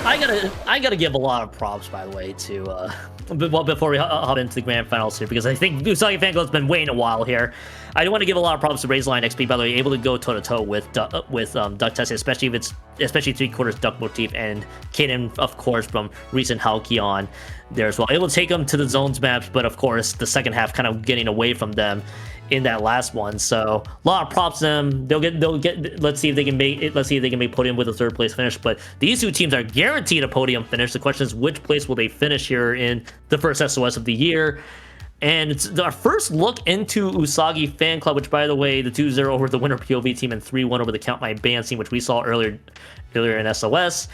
I gotta give a lot of props, by the way, to before we hop into the grand finals here, because I think Usagi Fan Club's been waiting a while here. I do want to give a lot of props to Razeline XP, by the way, able to go toe to toe with duck testing, especially if it's 3/4 duck motif, and Kaden, of course, from recent Halcyon there as well, able to take them to the zones maps, but of course the second half kind of getting away from them in that last one. So a lot of props to them. They'll get. Let's see if they can make it. Let's see if they can make podium with a third place finish. But these two teams are guaranteed a podium finish. The question is, which place will they finish here in the first SOS of the year? And it's our first look into Usagi Fan Club, which, by the way, the 2-0 over the winner POV team and 3-1 over the Count My Band team, which we saw earlier in SOS.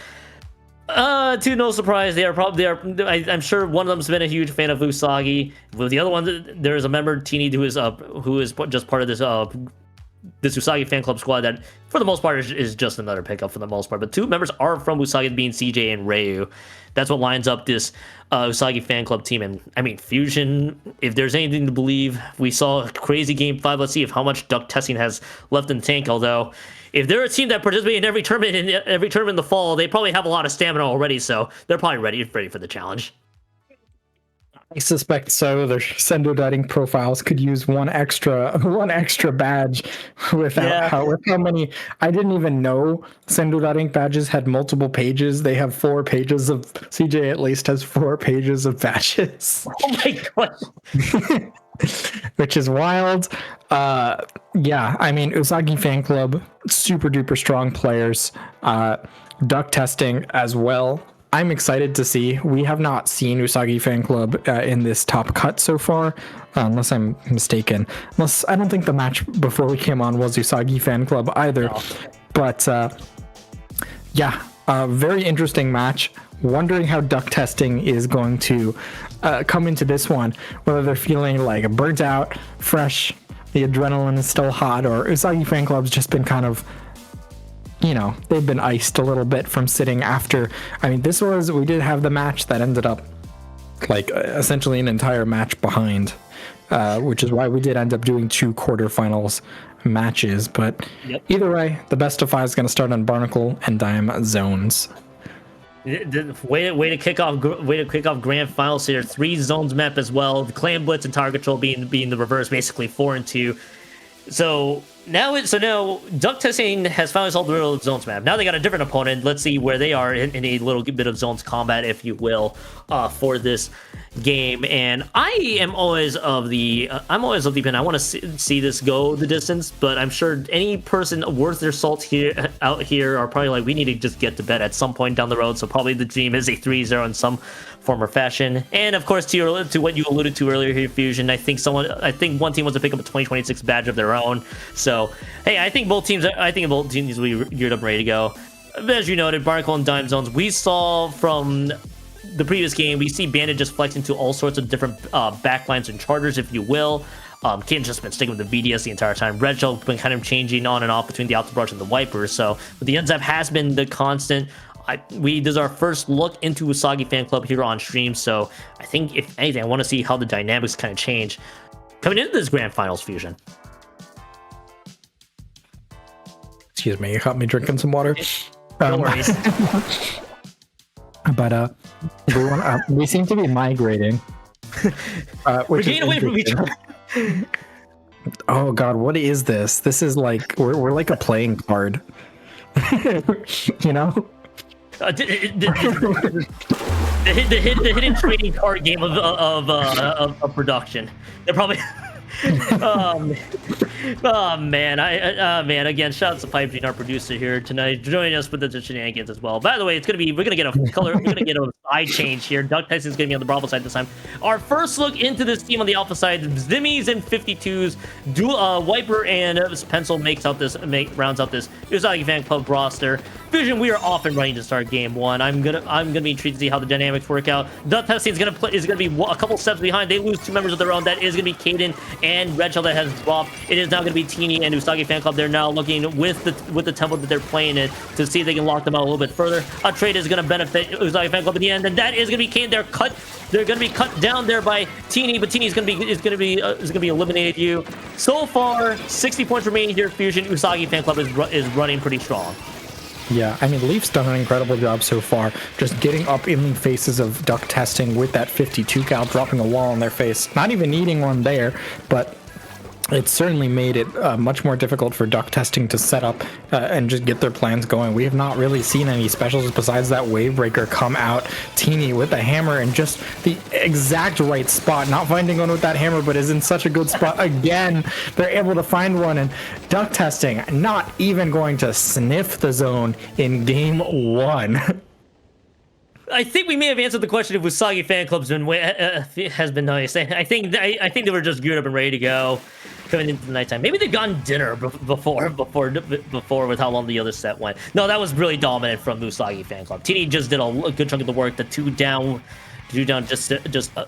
To no surprise, I'm sure one of them's been a huge fan of Usagi. With the other one, there's a member, Teeny, who is just part of this Usagi Fan Club squad that, for the most part, is just another pickup for the most part. But two members are from Usagi, being CJ and Ryu. That's what lines up this Usagi Fan Club team. And I mean, Fusion, if there's anything to believe, we saw a crazy Game 5. Let's see how much duck testing has left in the tank. Although, if they're a team that participates in every tournament in the fall, they probably have a lot of stamina already, so they're probably ready for the challenge. I suspect so. Their Sendo Dieting profiles could use one extra badge with how many. I didn't even know Sendo Dieting badges had multiple pages. They have 4 pages of CJ. At least has 4 pages of badges. Oh my god. Which is wild. Yeah, I mean, Usagi Fan Club, super duper strong players. Duck testing as well. I'm excited to see. We have not seen Usagi Fan Club in this top cut so far, unless I'm mistaken. I don't think the match before we came on was Usagi Fan Club either. No. But yeah, a very interesting match. Wondering how duck testing is going to come into this one, whether they're feeling like burnt out, fresh, the adrenaline is still hot, or Usagi Fan Club's just been kind of, they've been iced a little bit from sitting after. I mean, we did have the match that ended up like essentially an entire match behind, which is why we did end up doing 2 quarterfinals matches. But Either way, the best of 5 is going to start on Barnacle and Dime zones. Way to kick off grand finals here. 3 zones map as well. The Clan Blitz and Target Control being the reverse, basically 4 and 2. So now duck testing has finally solved the riddle of zones map. Now they got a different opponent. Let's see where they are in a little bit of zones combat, if you will, for this game. And I am always of the opinion I want to see this go the distance, but I'm sure any person worth their salt out here are probably like, we need to just get to bed at some point down the road. So probably the dream is a 3-0 in some form or fashion. And of course, to what you alluded to earlier here, Fusion, I think one team wants to pick up a 2026 badge of their own. So hey, I think both teams will be geared up and ready to go. As you noted, Barnacle and Dime zones, we saw from the previous game, we see Bandit just flex into all sorts of different backlines and charters, if you will. Kaden's just been sticking with the VDS the entire time. Red Shell's been kind of changing on and off between the Alpha Brush and the Viper. So, but the NZAP has been the constant. This is our first look into Usagi Fan Club here on stream. So I think, if anything, I want to see how the dynamics kind of change coming into this grand finals, Fusion. Excuse me, you caught me drinking some water. No worries. But we seem to be migrating. We're getting away from each other. Oh god, what is this? This is like we're like a playing card. The hidden trading card game of production. They're probably. Oh man, again, shout out to Pipe Gene, our producer here tonight, joining us with the shenanigans as well. By the way, we're gonna get a side change here. Duck Tyson is gonna be on the Bravo side this time. Our first look into this team on the Alpha side, Zimmies and 52s, Wiper and Pencil rounds out this Usagi Fan Club roster. Fusion, we are off and running to start game 1. I'm gonna be intrigued to see how the dynamics work out. Duck Testing is gonna be a couple steps behind. They lose 2 members of their own. That is gonna be Kaden and Red Shell that has dropped. It is now going to be Teeny and Usagi Fan Club. They're now looking with the tempo that they're playing in to see if they can lock them out a little bit further. A trade is going to benefit Usagi Fan Club at the end, and that is going to be Kaden. They're going to be cut down there by Teeny, but Teeny is going to be eliminated. You so far, 60 points remaining here. Fusion, Usagi Fan Club is running pretty strong. Yeah, I mean, Leaf's done an incredible job so far, just getting up in the faces of duck testing with that 52 cal, dropping a wall in their face. Not even needing one there, but it certainly made it much more difficult for duck testing to set up and just get their plans going. We have not really seen any specials besides that wave breaker come out. Teeny with the hammer and just the exact right spot. Not finding one with that hammer, but is in such a good spot again. They're able to find one, and duck testing not even going to sniff the zone in game 1. I think we may have answered the question if Usagi fan club's been has been nice. I think they were just geared up and ready to go coming into the nighttime. Maybe they've gotten dinner before with how long the other set went. No, that was really dominant from Usagi fan club. TD just did a good chunk of the work. The two down just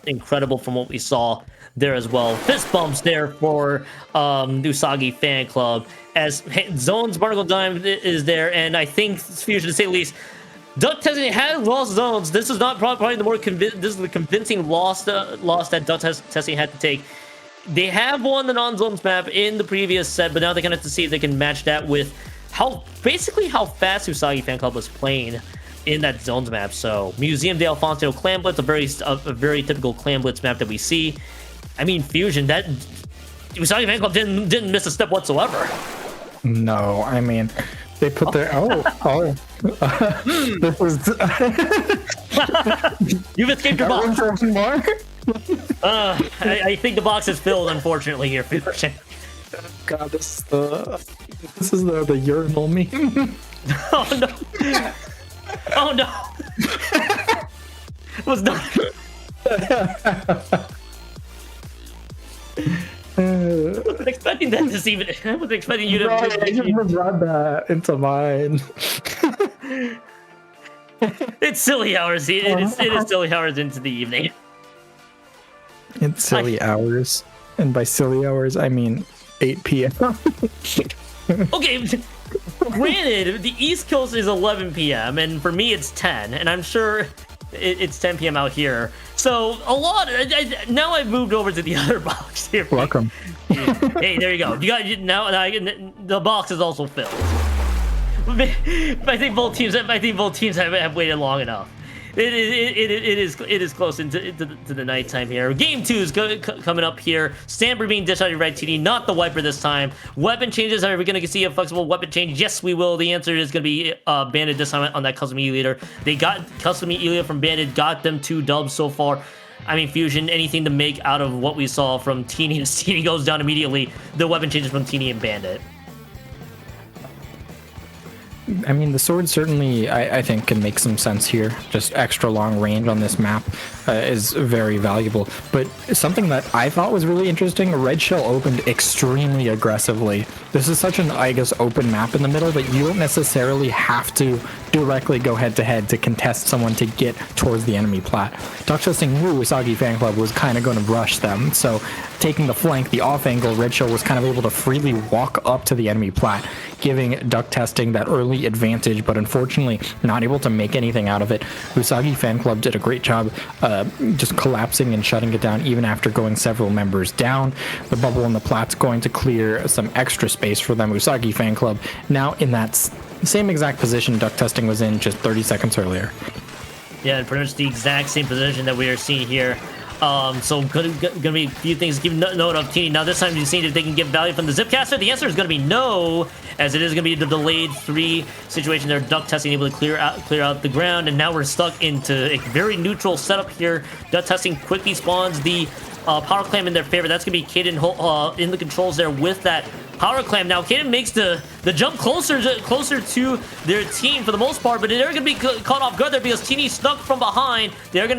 incredible from what we saw there as well. Fist bumps there for Usagi fan club as Zone's Barnacle Dime is there, and I think Fusion, to say the least, duck testing has lost zones. This is not probably the more this is the convincing loss that duck testing had to take. They have won the non-zones map in the previous set, but now they're gonna have to see if they can match that with basically how fast Usagi fan club was playing in that zones map. So Museum de Alfonso Clan Blitz, a very typical Clan Blitz map that we see. I mean, Fusion, that Usagi fan club didn't miss a step whatsoever. No, I mean, they put their this was you've escaped your box. I think the box is filled, unfortunately, here. God, this is the urinal meme. Oh no! Oh no! It was not. I wasn't expecting that to see. I wasn't expecting you to. I just brought that into mine. It's silly hours. It is silly hours into the evening. It's silly hours, and by silly hours I mean 8 p.m. Okay, granted, the East Coast is 11 p.m. and for me it's 10, and I'm sure it's 10 p.m. out here. So a lot. Now I've moved over to the other box here. Welcome. Hey, there you go. You got now. The box is also filled. I think both teams have waited long enough. It is close into the nighttime here. Game 2 is coming up here. Stamper being dished out of Red TD, not the Wiper this time. Weapon changes. Are we going to see a flexible weapon change? Yes, we will. The answer is going to be Bandit this time on that custom E leader. They got custom E leader from Bandit, got them 2 dubs so far. I mean, Fusion, anything to make out of what we saw from Teeny, and Teeny goes down immediately. The weapon changes from Teeny and Bandit. I mean, the sword certainly, I think, can make some sense here. Just extra long range on this map is very valuable. But something that I thought was really interesting, Red Shell opened extremely aggressively. This is such an, I guess, open map in the middle that you don't necessarily have to directly go head-to-head to contest someone to get towards the enemy plat. Duck testing knew Usagi fan club was kind of going to rush them, so taking the flank, the off angle, Red Shell was kind of able to freely walk up to the enemy plat, giving duck testing that early advantage, but unfortunately not able to make anything out of it. Usagi fan club did a great job just collapsing and shutting it down even after going several members down. The bubble in the plat's going to clear some extra space for them. Usagi fan club now in that same exact position duck testing was in just 30 seconds earlier. Yeah, and pretty much the exact same position that we are seeing here. So gonna be a few things to give note of. Teeny. Now this time you've seen if they can get value from the Zipcaster. The answer is gonna be no, as it is gonna be the delayed 3 situation there. Duck testing able to clear out the ground, and now we're stuck into a very neutral setup here. Duck testing quickly spawns the power clam in their favor. That's gonna be Kaden in the controls there with that power clam. Now Kaden makes the jump closer to their team for the most part, but they're gonna be caught off guard there because Teeny snuck from behind. They're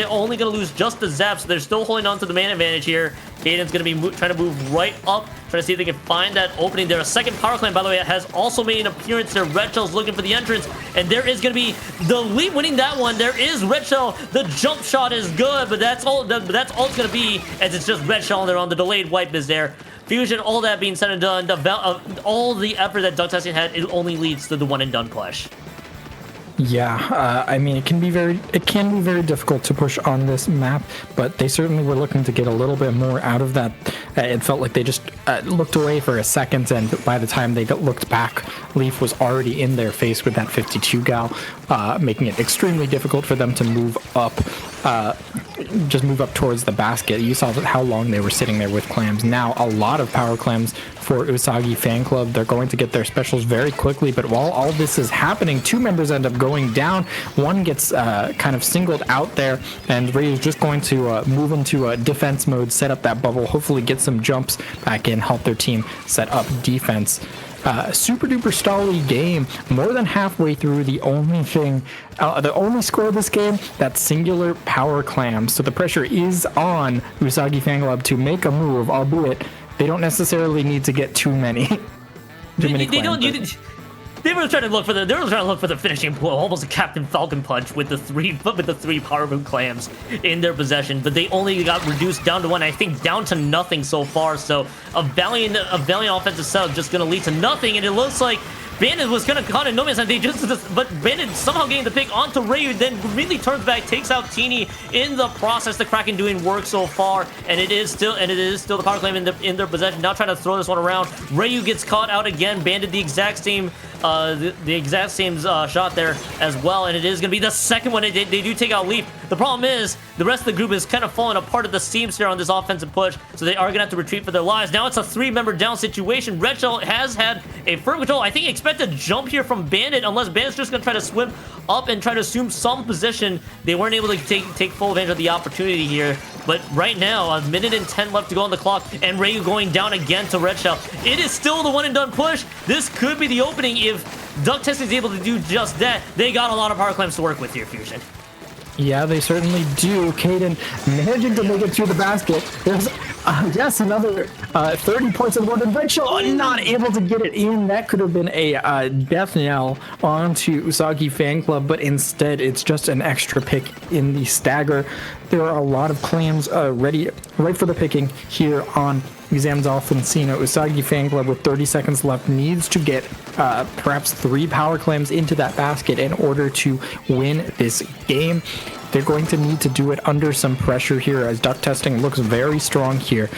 only gonna lose just the zap, so they're still holding on to the man advantage here. Kaden's gonna be trying to move right up, trying to see if they can find that opening there. A second power clam, by the way, has also made an appearance there. Red Shell's looking for the entrance, and there is gonna be the lead winning that one. There is Red Shell. The jump shot is good, but that's all it's gonna be, as it's just Red Shell there on the delayed wipe is there. Fusion, all that being said and done, all the effort that duck testing had, it only leads to the one and done push. Yeah, I mean, it can be very difficult to push on this map, but they certainly were looking to get a little bit more out of that. It felt like they just looked away for a second, and by the time they looked back, Leaf was already in their face with that 52 gal, making it extremely difficult for them to move up, just move up towards the basket. You saw how long they were sitting there with clams. Now a lot of power clams for Usagi Fan Club. They're going to get their specials very quickly, but while all this is happening, two members end up going down. One gets kind of singled out there, and Ray is just going to move into defense mode, set up that bubble, hopefully get some jumps back in, help their team set up defense. Super duper stally game. More than halfway through, the only score of this game, that singular power clam. So the pressure is on Usagi Fan Club to make a move, albeit they don't necessarily need to get too many. They were trying to look for the finishing blow, almost a Captain Falcon punch with the three power move clams in their possession, but they only got reduced down to one. I think down to nothing so far. So a valiant offensive setup just going to lead to nothing, and it looks like Bandit was kind of caught in no man's land. But Bandit somehow getting the pick onto Ryu, then really turns back, takes out Teeny in the process. The Kraken doing work so far, and it is still the power claim in their possession. Now trying to throw this one around. Ryu gets caught out again. Bandit the exact same shot there as well, and it is going to be the second one. They do take out Leaf. The problem is the rest of the group is kind of falling apart at the seams here on this offensive push, so they are going to have to retreat for their lives. Now it's a 3-member down situation. Red Shell has had a firm control. I think expect a jump here from Bandit, unless Bandit's just going to try to swim up and try to assume some position. They weren't able to take full advantage of the opportunity here, but right now, a minute and 10 left to go on the clock, and Ryu going down again to Red Shell. It is still the one-and-done push. This could be the opening if Duck Testing is able to do just that. They got a lot of power claims to work with here, Fusion. Yeah, they certainly do. Caden managing to make it to the basket. There's, yes, another 30 points in one, and Red Shell not able to get it in. That could have been a death knell onto Usagi Fan Club, but instead it's just an extra pick in the stagger. There are a lot of clams ready right for the picking here on Exam Dolphincino. Usagi Fan Club with 30 seconds left needs to get perhaps 3 power clams into that basket in order to win this game. They're going to need to do it under some pressure here, as Duck Testing looks very strong here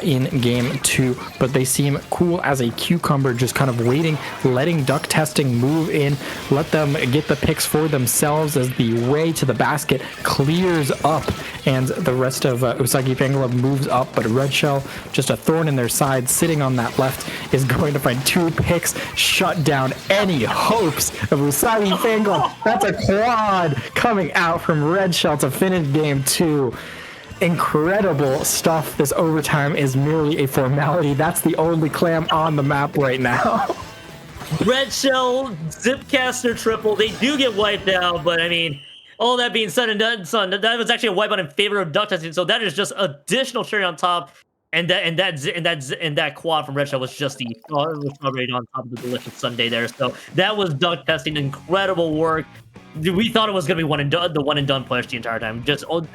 in game 2, but they seem cool as a cucumber, just kind of waiting, letting Duck Testing move in, let them get the picks for themselves as the way to the basket clears up, and the rest of Usagi Fan Club moves up, but Red Shell, just a thorn in their side, sitting on that left, is going to find 2 picks, shut down any hopes of Usagi Fan Club. That's a quad coming out from Red Shell to finish game 2. Incredible stuff. This overtime is merely a formality. That's the only clam on the map right now. Red Shell, Zipcaster triple. They do get wiped out, but I mean, all that being said and done, son, that was actually a wipe out in favor of Duck Testing. So that is just additional cherry on top. And that quad from Red Shell was just the strawberry on top of the delicious sundae there. So that was Duck Testing. Incredible work. We thought it was gonna be the one and done push the entire time. This was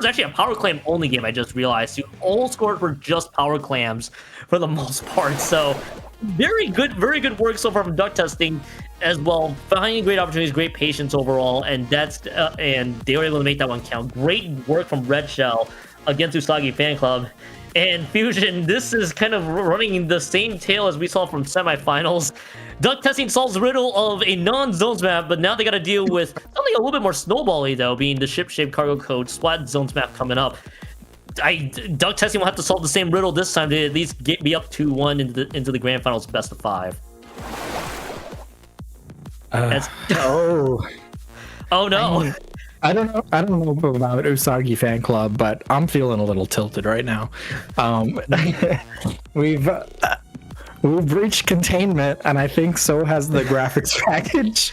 actually a power clam only game. I just realized. You all scored for just power clams for the most part. So very good work so far from Duck Testing as well. Finding great opportunities, great patience overall, and and they were able to make that one count. Great work from Red Shell against Usagi Fan Club. And Fusion, this is kind of running the same tale as we saw from semifinals. Duck Testing solves the riddle of a non-zones map, but now they got to deal with something a little bit more snowbally, though, being the ship-shaped cargo code splat zones map coming up. Duck Testing will have to solve the same riddle this time to at least be up 2-1 into the grand finals best of 5. Oh no. I don't know about Usagi Fan Club, but I'm feeling a little tilted right now. We've reached containment, and I think so has the graphics package.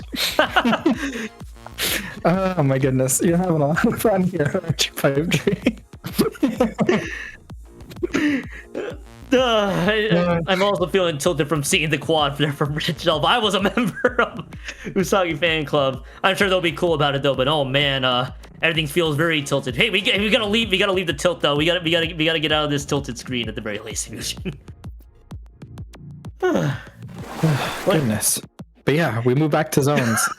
Oh my goodness, you're having a lot of fun here, aren't you, Pipe Tree? I'm also feeling tilted from seeing the quad there from Red Shell. But I was a member of Usagi Fan Club. I'm sure they'll be cool about it though. But oh man, everything feels very tilted. Hey, we gotta leave. We gotta leave the tilt though. We gotta get out of this tilted screen at the very least. Goodness. But yeah, we move back to zones.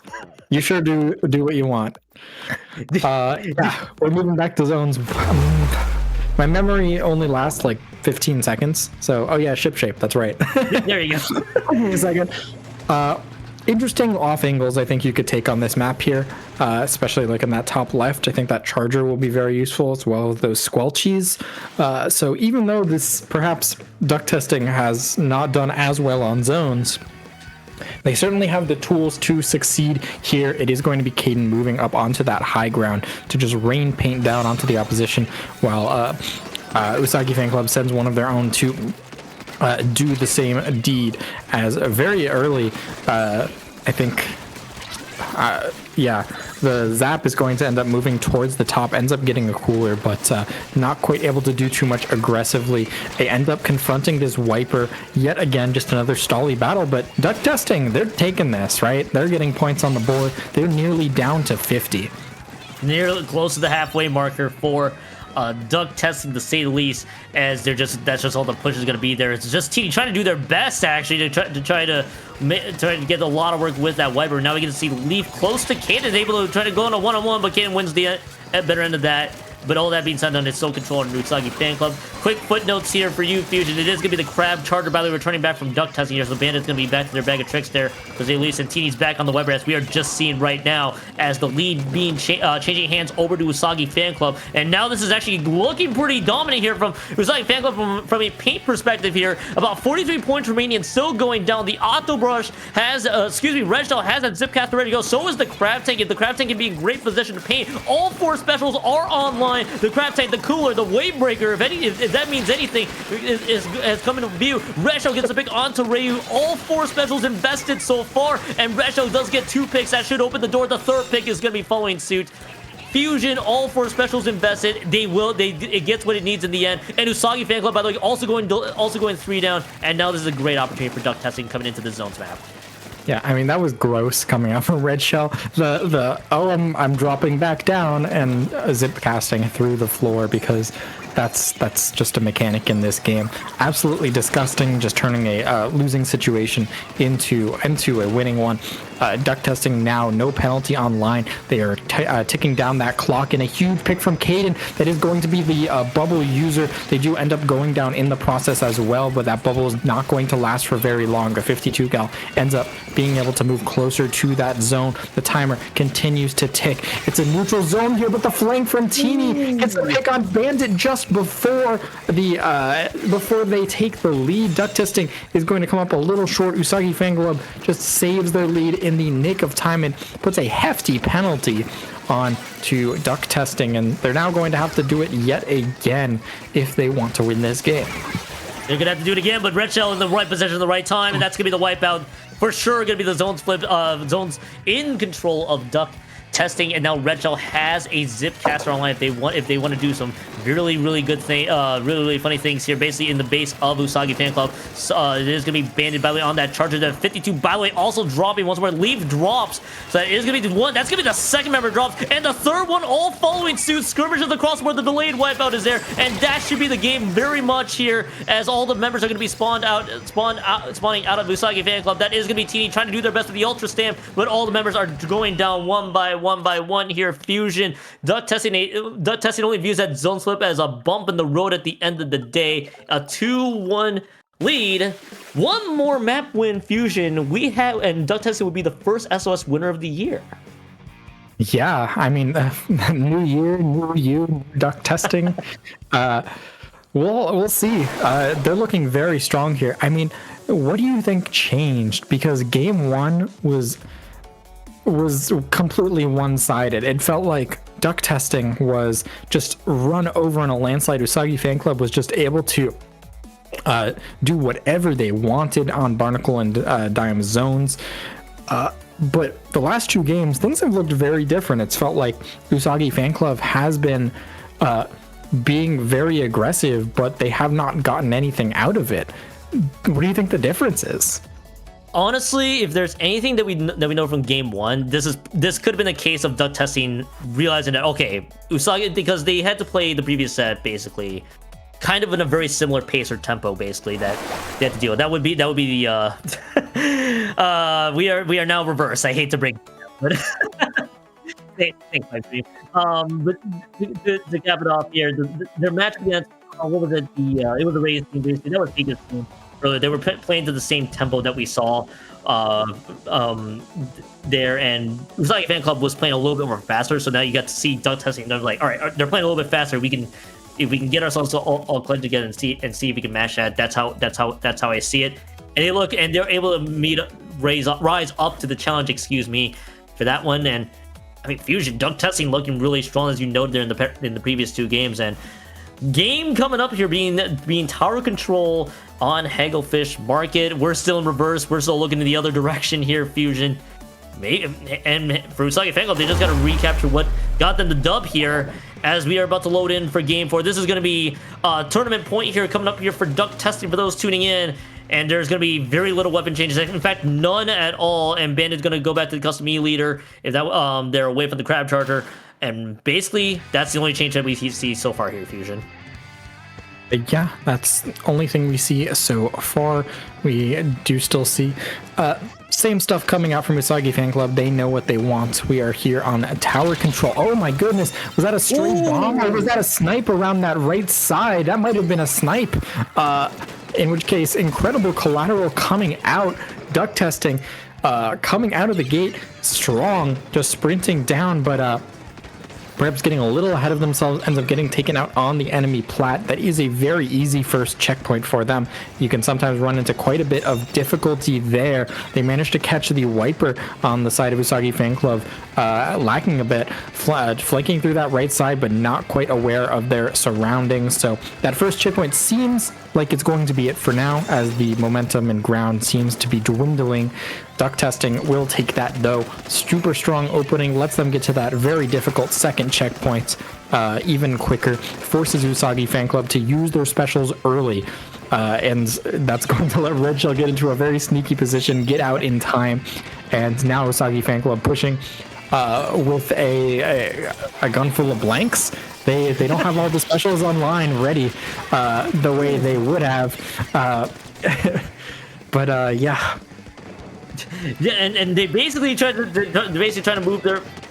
You sure do what you want. Yeah, we're moving back to zones. My memory only lasts like 15 seconds. So, oh yeah, ship shape. That's right. There you go. Give me a second. Interesting off angles I think you could take on this map here, especially like in that top left. I think that charger will be very useful as well as those squelchies. So even though this perhaps duck testing has not done as well on zones, they certainly have the tools to succeed here. It is going to be Caden moving up onto that high ground to just rain paint down onto the opposition, while Usagi Fan Club sends one of their own to do the same deed as very early. I think, yeah, the Zap is going to end up moving towards the top, ends up getting a cooler, but not quite able to do too much aggressively. They end up confronting this Wiper yet again, just another stally battle, but duck testing, they're taking this, right? They're getting points on the board. They're nearly down to 50. Nearly close to the halfway marker for duck testing, to say the least, as that's just all the push is going to be there. It's just team trying to do their best actually to try to get a lot of work with that Wiper. Now we get to see Leaf close to Caden, able to try to go on a one-on-one, but Caden wins the better end of that. But all that being said, done, it's still controlled in Usagi Fan Club. Quick footnotes here for you, Fusion. It is going to be the Crab Charger, by the way, returning back from duck testing here. So Bandit's going to be back to their bag of tricks there. Jose Luis and Tini's back on the Wiper, as we are just seeing right now, as the lead being changing hands over to Usagi Fan Club. And now this is actually looking pretty dominant here from Usagi Fan Club from a paint perspective here. About 43 points remaining and still going down. The Auto Brush has, Regdal has that Zipcaster ready to go. So is the Crab Tank. The Crab Tank can be in great position to paint. All 4 specials are online. The Crab Tank, the Cooler, the Wave Breaker, if that means anything, has come into view. Regdal gets a pick onto Ryu. All 4 specials invested so far, and Regdal does get 2 picks. That should open the door. The 3rd pick is going to be following suit. Fusion, all 4 specials invested. It gets what it needs in the end. And Usagi Fan Club, by the way, also going 3 down. And now this is a great opportunity for duck testing coming into the zones map. Yeah, I mean, that was gross coming out from Red Shell. I'm dropping back down and zip casting through the floor, because that's just a mechanic in this game. Absolutely disgusting, just turning a losing situation into a winning one. Duck testing now, no penalty online. They are ticking down that clock, and a huge pick from Caden that is going to be the bubble user. They do end up going down in the process as well, but that bubble is not going to last for very long. The 52 gal ends up being able to move closer to that zone. The timer continues to tick. It's a neutral zone here, but the flank from Tini gets the pick on Bandit just before they take the lead. Duck testing is going to come up a little short. Usagi Fan Club just saves their lead in the nick of time and puts a hefty penalty on to duck testing, and they're now going to have to do it yet again if they want to win this game. They're gonna have to do it again, but Red Shell in the right position at the right time, and that's gonna be the wipeout for sure. Gonna be the zones flip, zones in control of duck testing, and now Red Shell has a zip caster online if they want to do some really good thing, really funny things here, basically in the base of Usagi Fan Club. So, it is gonna be banded, by the way, on that charger. That 52, by the way, also dropping once more. Leaf drops, so that is gonna be the one. That's gonna be the 2nd member drops, and the 3rd one all following suit. Skirmishes across where the delayed wipeout is there, and that should be the game very much here, as all the members are gonna be spawning out of Usagi Fan Club. That is gonna be Tini trying to do their best with the Ultra Stamp, but all the members are going down one by one here. Fusion, duck testing only views that zone slip as a bump in the road at the end of the day. A 2-1 lead. One more map win, Fusion. And duck testing would be the first SOS winner of the year. Yeah, I mean, new year, new you, duck testing. We'll see. They're looking very strong here. I mean, what do you think changed? Because game 1 was completely one-sided. It felt like duck testing was just run over in a landslide. Usagi Fan Club was just able to do whatever they wanted on Barnacle and Dime zones. But the last 2 games, things have looked very different. It's felt like Usagi Fan Club has been being very aggressive, but they have not gotten anything out of it. What do you think the difference is? Honestly, if there's anything that we know from game 1, this could have been a case of duck testing realizing that, okay, Usagi, because they had to play the previous set basically kind of in a very similar pace or tempo, basically, that they had to deal with. That would be the we are now reversed. I hate to break. but thanks, my dream. But to cap it off here, their match against what was it? It was the Rays team. Basically, that was Giga's team. Earlier, they were playing to the same tempo that we saw there, and Usagi Fan Club was playing a little bit more faster. So now you got to see Duck Testing. They're like, all right, they're playing a little bit faster. If we can get ourselves all collected together and see if we can match that. That's how I see it. And they're able to rise up to the challenge. Excuse me, for that one. And I mean, Fusion Duck Testing looking really strong, as you noted there in the previous 2 games. And game coming up here being Tower Control on Hagglefish Market. We're still in reverse. We're still looking in the other direction here, Fusion. And for Usagi Fan Club, they just got to recapture what got them the dub here, as we are about to load in for Game 4. This is going to be a tournament point here coming up here for Duck Testing for those tuning in. And there's going to be very little weapon changes. In fact, none at all. And Bandit's going to go back to the custom E leader if that they're away from the Crab Charger. And basically, that's the only change that we see so far here, Fusion. Yeah, that's the only thing we see so far. We do still see same stuff coming out from Usagi Fan Club. They know what they want. We are here on Tower Control. Oh my goodness, was that a stray bomb or was that a snipe around that right side? That might have been a snipe. In which case, incredible collateral coming out. Duck Testing coming out of the gate strong, just sprinting down, but perhaps getting a little ahead of themselves, ends up getting taken out on the enemy plat. That is a very easy first checkpoint for them. You can sometimes run into quite a bit of difficulty there. They managed to catch the Wiper on the side of Usagi Fan Club, lacking a bit, flanking through that right side, but not quite aware of their surroundings. So that first checkpoint seems like it's going to be it for now, as the momentum and ground seems to be dwindling. Duck Testing will take that though. Super strong opening, lets them get to that very difficult second checkpoint even quicker, forces Usagi Fan Club to use their specials early, and that's going to let Red Shell get into a very sneaky position, get out in time, and now Usagi Fan Club pushing with a gun full of blanks. They don't have all the specials online ready the way they would have, but yeah. Yeah, and they basically trying to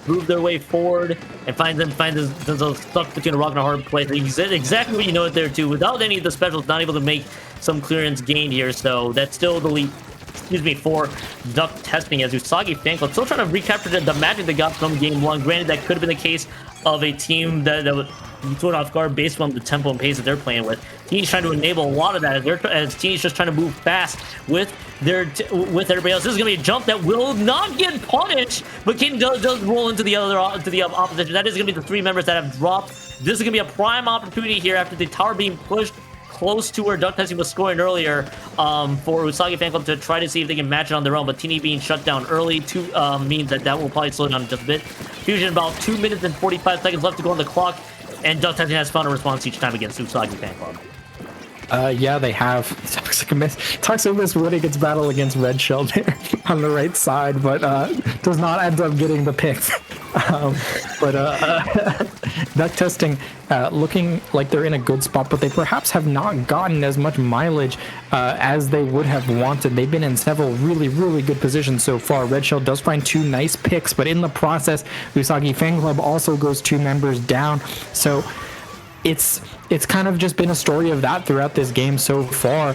move their way forward and find themselves stuck between a rock and a hard place. Exactly what you know it there too. Without any of the specials, not able to make some clearance gain here. So that's still the lead. Excuse me, for Duck Testing, as Usagi Fan Club still trying to recapture the magic they got from Game 1. Granted, that could have been the case of a team that was thrown off guard based on the tempo and pace that they're playing with. Teeny's trying to enable a lot of that as Teeny's just trying to move fast with everybody else. This is going to be a jump that will not get punished, but King does roll into the opposition. That is going to be the 3 members that have dropped. This is going to be a prime opportunity here after the tower being pushed close to where Duck Testing was scoring earlier, for Usagi Fan Club to try to see if they can match it on their own. But Teeny being shut down early means that will probably slow down just a bit. Fusion, about 2 minutes and 45 seconds left to go on the clock, and Duck Testing has found a response each time against Usagi Fan Club. Yeah, they have. Toxic Mist winning its battle against Red Shell there on the right side, but does not end up getting the pick. Duck Testing looking like they're in a good spot, but they perhaps have not gotten as much mileage as they would have wanted. They've been in several really, really good positions so far. Red Shell does find 2 nice picks, but in the process, Usagi Fan Club also goes 2 members down. So it's kind of just been a story of that throughout this game so far.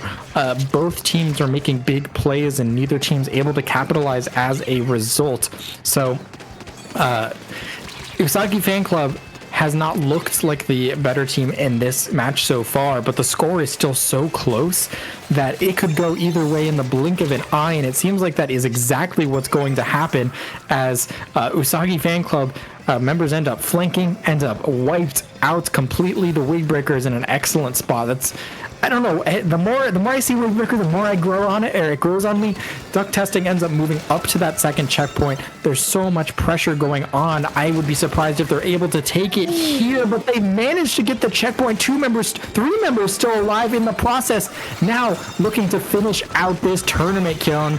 Both teams are making big plays, and neither team's able to capitalize as a result. So Usagi Fan Club has not looked like the better team in this match so far, but the score is still so close that it could go either way in the blink of an eye, and it seems like that is exactly what's going to happen, as Usagi Fan Club members end up flanking, end up wiped out completely. The Wigbreaker is in an excellent spot. That's, I don't know, the more I see Wigbreaker, the more I grow on it, or it grows on me. Duck Testing ends up moving up to that second checkpoint. There's so much pressure going on. I would be surprised if they're able to take it here, but they managed to get the checkpoint. 3 members still alive in the process. Now looking to finish out this tournament, Killen.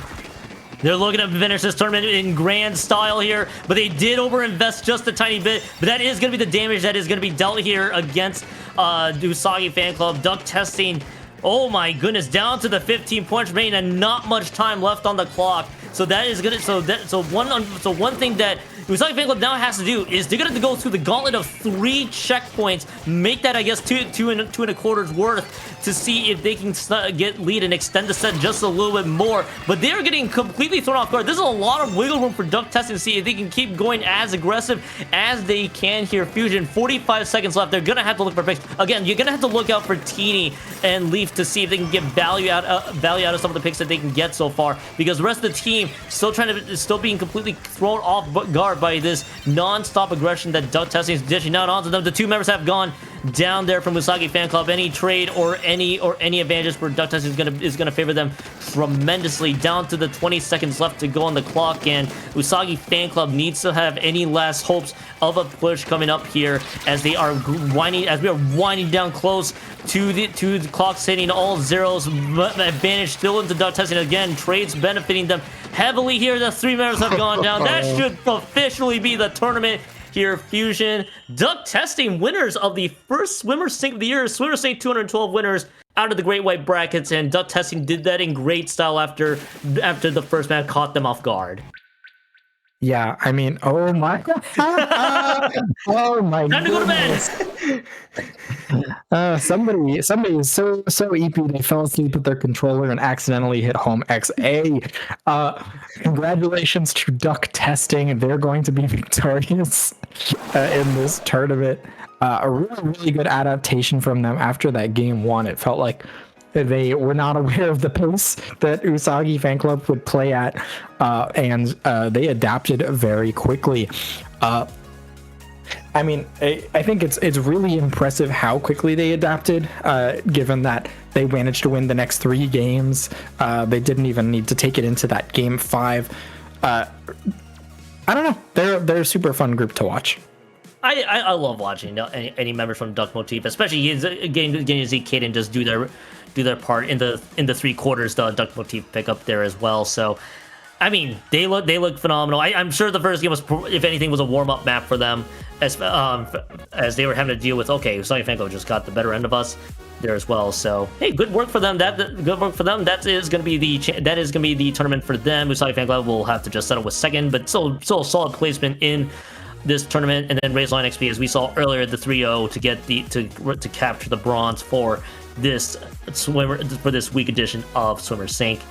They're looking to finish this tournament in grand style here, but they did overinvest just a tiny bit. But that is going to be the damage that is going to be dealt here against Usagi Fan Club. Duck Testing, oh my goodness, down to the 15 points remaining and not much time left on the clock. So that is gonna so one thing that Usagi Fan Club now has to do is they're gonna have to go through the gauntlet of 3 checkpoints, make that I guess two and a quarter's worth to see if they can get lead and extend the set just a little bit more. But they're getting completely thrown off guard. There's a lot of wiggle room for Duck Testing to see if they can keep going as aggressive as they can here. Fusion, 45 seconds left. They're gonna have to look for picks. Again, you're gonna have to look out for Teeny and Leaf to see if they can get value out of some of the picks that they can get so far, because the rest of the team still being completely thrown off guard by this non-stop aggression that Duck Testing is dishing out onto them. The 2 members have gone down there from Usagi Fan Club. Any trade or any advantages for Duck Testing is gonna favor them tremendously. Down to the 20 seconds left to go on the clock, and Usagi Fan Club needs to have any last hopes of a push coming up here as we are winding down close to the clock, hitting all zeros. Advantage still into Duck Testing again. Trades benefiting them heavily here. The 3 members have gone down. That should officially be the tournament here. Fusion, Duck Testing, winners of the first Swimmer Sync of the year. Swimmer Sync 212 winners out of the Great White brackets, and Duck Testing did that in great style after the first match caught them off guard. Yeah, I mean, oh my oh my time to go to bed. Somebody is so EP they fell asleep with their controller and accidentally hit home XA. Congratulations to Duck Testing. They're going to be victorious in this tournament. A really good adaptation from them after that game 1. It felt like they were not aware of the pace that Usagi Fan Club would play at, and they adapted very quickly. I mean, I think it's really impressive how quickly they adapted, given that they managed to win the next 3 games. They didn't even need to take it into that game 5. I don't know. They're a super fun group to watch. I love watching any members from Duck Motif, especially getting to see Kaden just do their part in the 3 quarters. The Duck Motif pick up there as well. So, I mean, they look phenomenal. I'm sure the first game was, if anything, was a warm up map for them, as they were having to deal with, okay, Usagi Fan Club just got the better end of us there as well. So, hey, good work for them. Good work for them. That is going to be the tournament for them. Usagi Fan Club will have to just settle with second, but still a solid placement in this tournament. And then Raise Line XP, as we saw earlier, the 3-0 to get to capture the bronze for this week edition of Swimmer Sync.